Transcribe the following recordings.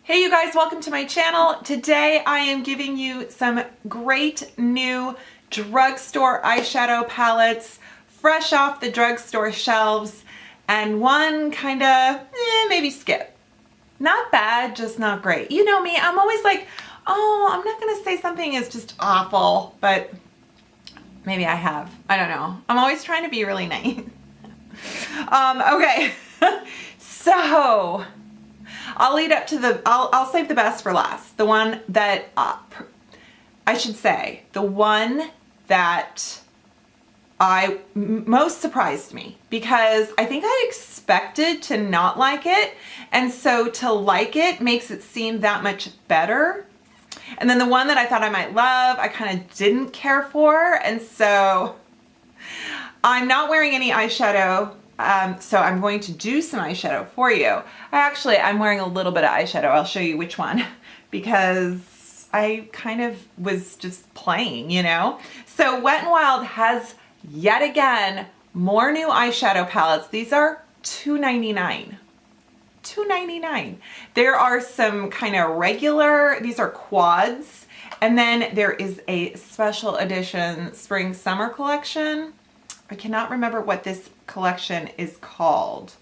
Hey you guys, welcome to my channel. Today I am giving you some great new drugstore eyeshadow palettes, fresh off the drugstore shelves, and one kind of, maybe skip. Not bad, just not great. You know me, I'm always like, oh, I'm not gonna say something is just awful, but maybe I have. I don't know. I'm always trying to be really nice. Okay, so I'll lead up to I'll save the best for last. The one that, I should say, the one that most surprised me, because I think I expected to not like it, and so to like it makes it seem that much better. And then the one that I thought I might love, I kind of didn't care for, and so I'm not wearing any eyeshadow. So I'm going to do some eyeshadow for you. I'm wearing a little bit of eyeshadow. I'll show you which one, because I kind of was just playing, you know? So Wet n Wild has yet again more new eyeshadow palettes. These are $2.99. $2.99. There are some kind of regular, these are quads, and then there is a special edition spring summer collection. I cannot remember what this collection is called.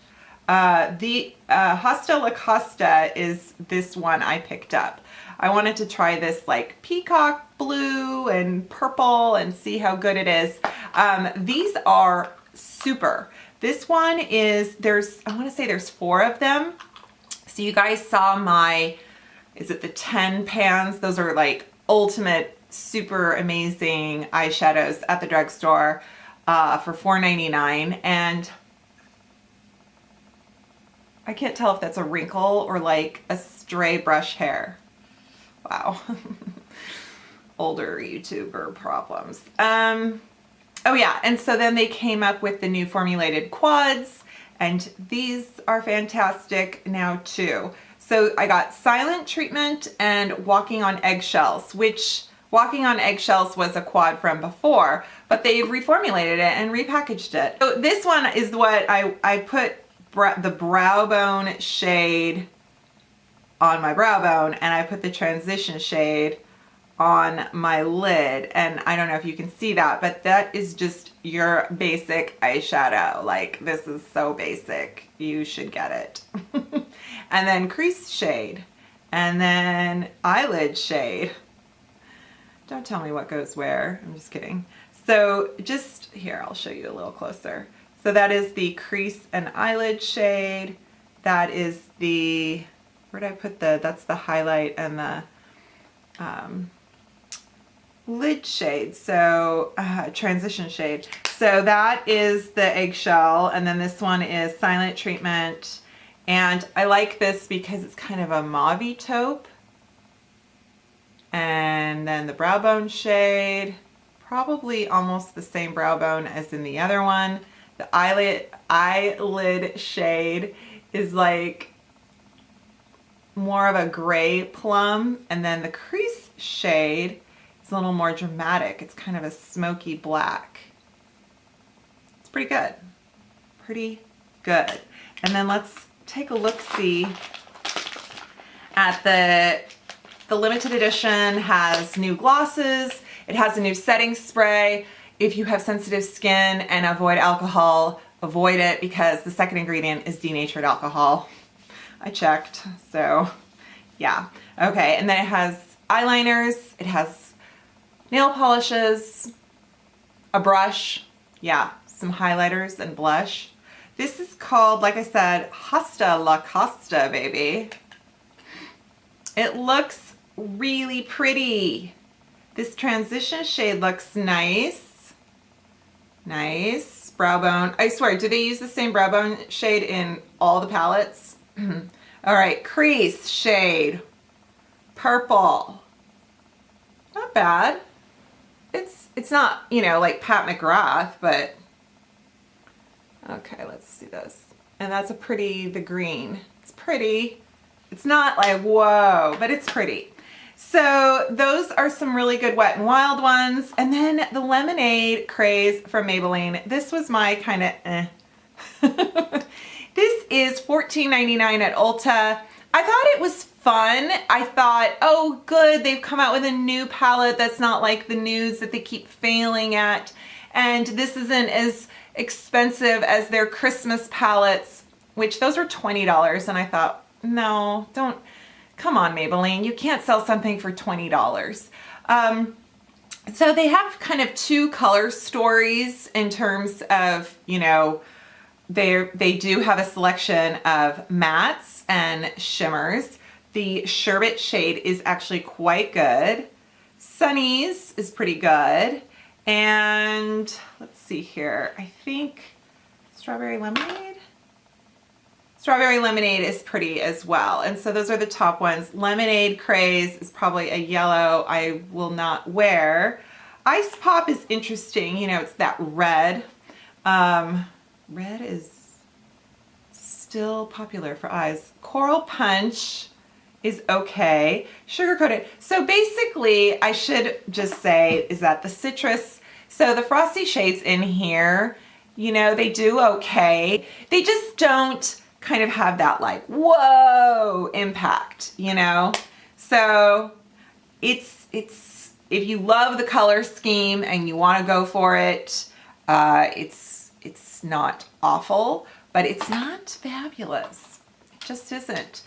The Hasta La Costa is this one I picked up. I wanted to try this like peacock blue and purple and see how good it is. These are super. This one is, I want to say there's 4 of them. So you guys saw my, is it the 10 pans? Those are like ultimate, super amazing eyeshadows at the drugstore. For $4.99, and I can't tell if that's a wrinkle or like a stray brush hair. Wow. Older YouTuber problems. Oh yeah, and so then they came up with the new formulated quads, and these are fantastic now too. So I got Silent Treatment and Walking on Eggshells, which Walking on Eggshells was a quad from before, but they've reformulated it and repackaged it. So this one is what I put the brow bone shade on my brow bone, and I put the transition shade on my lid. And I don't know if you can see that, but that is just your basic eyeshadow. Like, this is so basic. You should get it. And then crease shade, and then eyelid shade. Don't tell me what goes where. I'm just kidding. So just here, I'll show you a little closer. So that is the crease and eyelid shade. That is the, where did I put that's the highlight and the lid shade. So transition shade. So that is the eggshell. And then this one is Silent Treatment. And I like this because it's kind of a mauve-y taupe. And then the brow bone shade, probably almost the same brow bone as in the other one. The eyelid shade is like more of a gray plum, and then the crease shade is a little more dramatic. It's kind of a smoky black. It's pretty good. Pretty good. And then let's take a look-see at the limited edition. Has new glosses. It has a new setting spray. If you have sensitive skin and avoid alcohol, avoid it, because the second ingredient is denatured alcohol. I checked, so yeah. Okay, and then it has eyeliners, it has nail polishes, a brush, yeah, some highlighters and blush. This is called, like I said, Hasta La Costa, baby. It looks really pretty. This transition shade looks nice. Nice. Brow bone. I swear, do they use the same brow bone shade in all the palettes? All right, crease shade. Purple. Not bad. It's not, you know, like Pat McGrath, but okay, let's see this. And that's the green. It's pretty. It's not like, whoa, but it's pretty. So those are some really good Wet n Wild ones. And then the lemonade craze from Maybelline. This was my kind of This is $14.99 at Ulta. I thought it was fun. I thought, oh good, they've come out with a new palette that's not like the news that they keep failing at. And this isn't as expensive as their Christmas palettes, which those were $20. And I thought, no, don't, come on Maybelline, you can't sell something for $20. So they have kind of two color stories in terms of, you know, they do have a selection of mattes and shimmers. The Sherbet shade is actually quite good. Sunny's is pretty good. And let's see here, I think Strawberry Lemonade? Strawberry Lemonade is pretty as well. And so those are the top ones. Lemonade Craze is probably a yellow I will not wear. Ice Pop is interesting. You know, it's that red. Red is still popular for eyes. Coral Punch is okay. Sugar Coated. So basically, I should just say is that the citrus, so the frosty shades in here, you know, they do okay. They just don't kind of have that like, whoa, impact, you know? So it's, if you love the color scheme and you want to go for it, it's not awful, but it's not fabulous. It just isn't.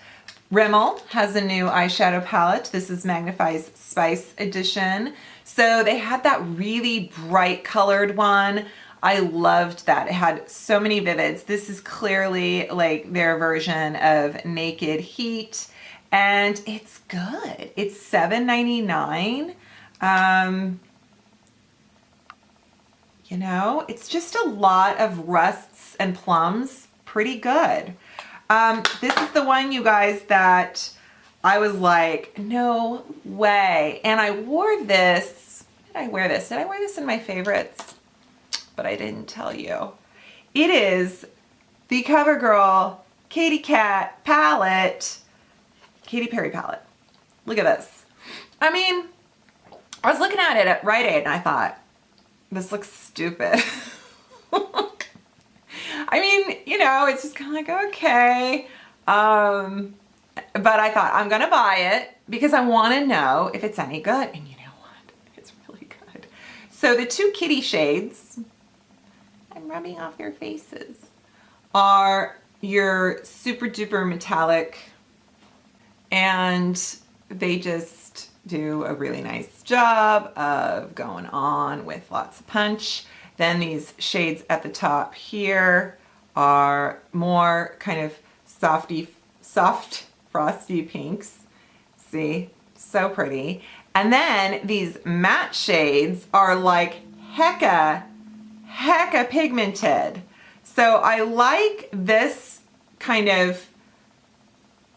Rimmel has a new eyeshadow palette. This is Magnify's Spice Edition. So they had that really bright colored one. I loved that. It had so many vivids. This is clearly like their version of Naked Heat, and it's good. It's $7.99. You know, it's just a lot of rusts and plums. Pretty good. This is the one, you guys, that I was like, no way. And I wore this. Did I wear this? Did I wear this in my favorites? But I didn't tell you. It is the CoverGirl Katy Kat palette, Katy Perry palette. Look at this. I mean, I was looking at it at Rite Aid and I thought, this looks stupid. I mean, you know, it's just kind of like, okay. But I thought I'm gonna buy it because I want to know if it's any good. And you know what? It's really good. So the two kitty shades, I'm rubbing off your faces, are your super duper metallic, and they just do a really nice job of going on with lots of punch. Then these shades at the top here are more kind of soft frosty pinks. See, so pretty. And then these matte shades are like hecka pigmented. So I like this kind of,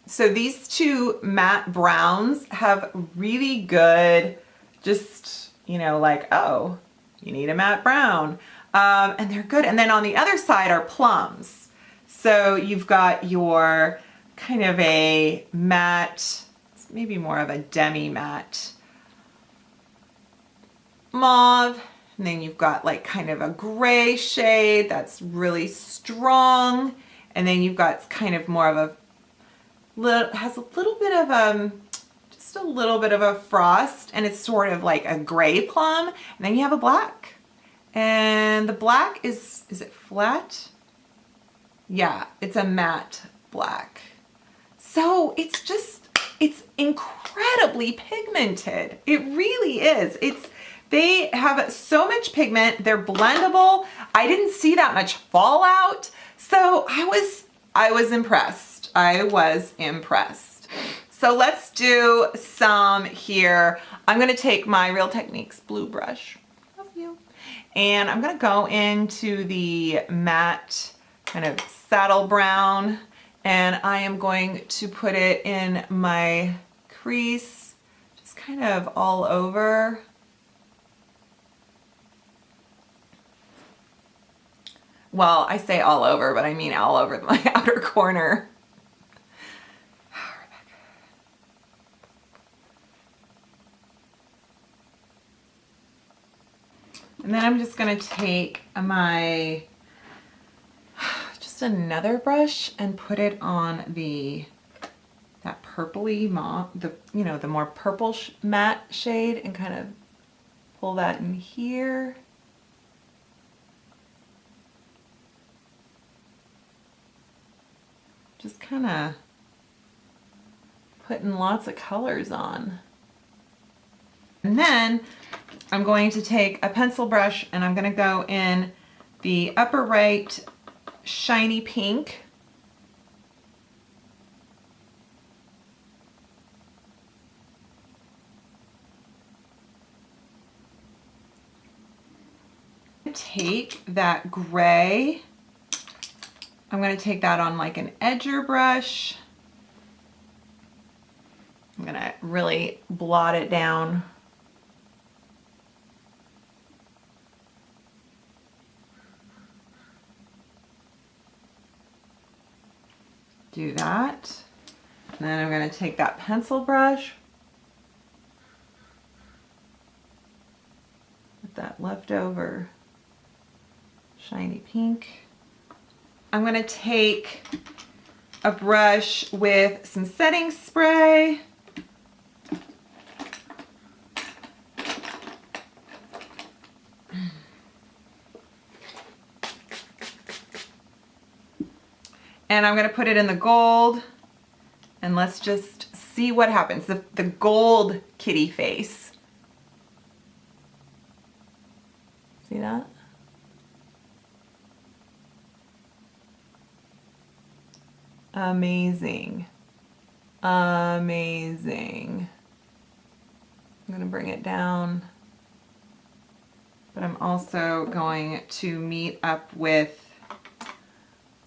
so these two matte browns have really good, just, you know, like, oh, you need a matte brown. And they're good. And then on the other side are plums. So you've got your kind of a matte, maybe more of a demi matte mauve. And then you've got like kind of a gray shade that's really strong. And then you've got kind of more of a little, has a little bit of just a little bit of a frost, and it's sort of like a gray plum. And then you have a black. And the black is it flat? Yeah, it's a matte black. So it's just, it's incredibly pigmented. It really is. They have so much pigment. They're blendable. I didn't see that much fallout. So I was impressed. I was impressed. So let's do some here. I'm going to take my Real Techniques blue brush. Love you. And I'm going to go into the matte kind of saddle brown, and I am going to put it in my crease, just kind of all over. Well, I say all over, but I mean all over my outer corner. And then I'm just going to take my, just another brush and put it on that purpley mauve, the more purple matte shade, and kind of pull that in here. Just kind of putting lots of colors on. And then I'm going to take a pencil brush and I'm going to go in the upper right shiny pink. Take that gray. I'm going to take that on like an edger brush. I'm going to really blot it down. Do that. And then I'm going to take that pencil brush with that leftover shiny pink. I'm going to take a brush with some setting spray. And I'm going to put it in the gold, and let's just see what happens. The gold kitty face. See that? Amazing. Amazing. I'm going to bring it down, but I'm also going to meet up with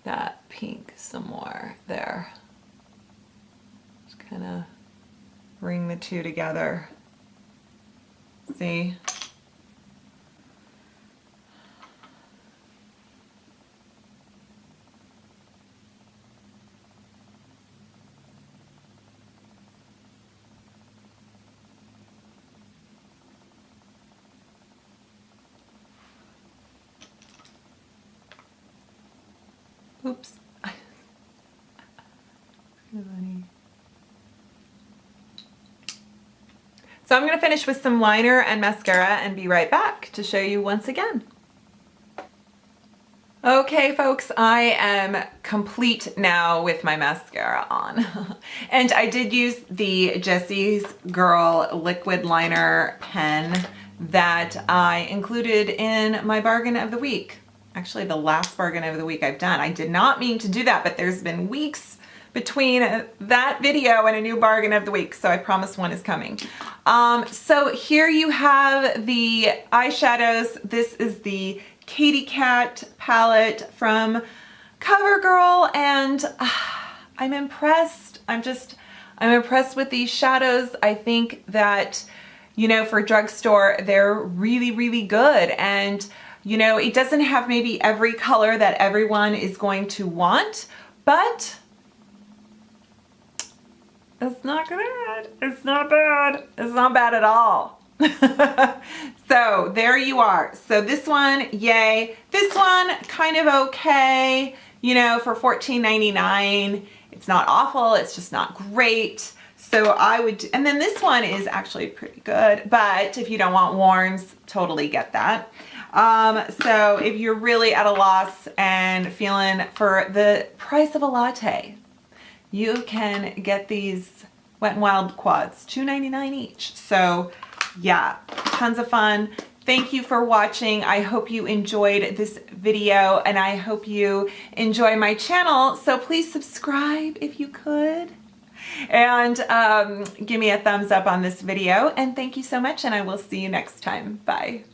that pink some more there. Just kind of bring the two together. See? Oops. So I'm going to finish with some liner and mascara and be right back to show you once again. Okay folks, I am complete now with my mascara on. And I did use the Jessie's Girl liquid liner pen that I included in my bargain of the week. Actually, the last bargain of the week I've done. I did not mean to do that, but there's been weeks between that video and a new bargain of the week, so I promise one is coming. So here you have the eyeshadows. This is the Katy Kat palette from CoverGirl, and I'm impressed. I'm impressed with these shadows. I think that, you know, for drugstore, they're really, really good. And you know, it doesn't have maybe every color that everyone is going to want, but it's not bad. It's not bad. It's not bad at all. So there you are. So this one, yay. This one, kind of okay, you know, for $14.99. It's not awful. It's just not great. So I would, and then this one is actually pretty good, but if you don't want warms, totally get that. So if you're really at a loss and feeling for the price of a latte, you can get these Wet n Wild quads, $2.99 each. So yeah, tons of fun. Thank you for watching. I hope you enjoyed this video and I hope you enjoy my channel. So please subscribe if you could. And give me a thumbs up on this video. And thank you so much, and I will see you next time. Bye.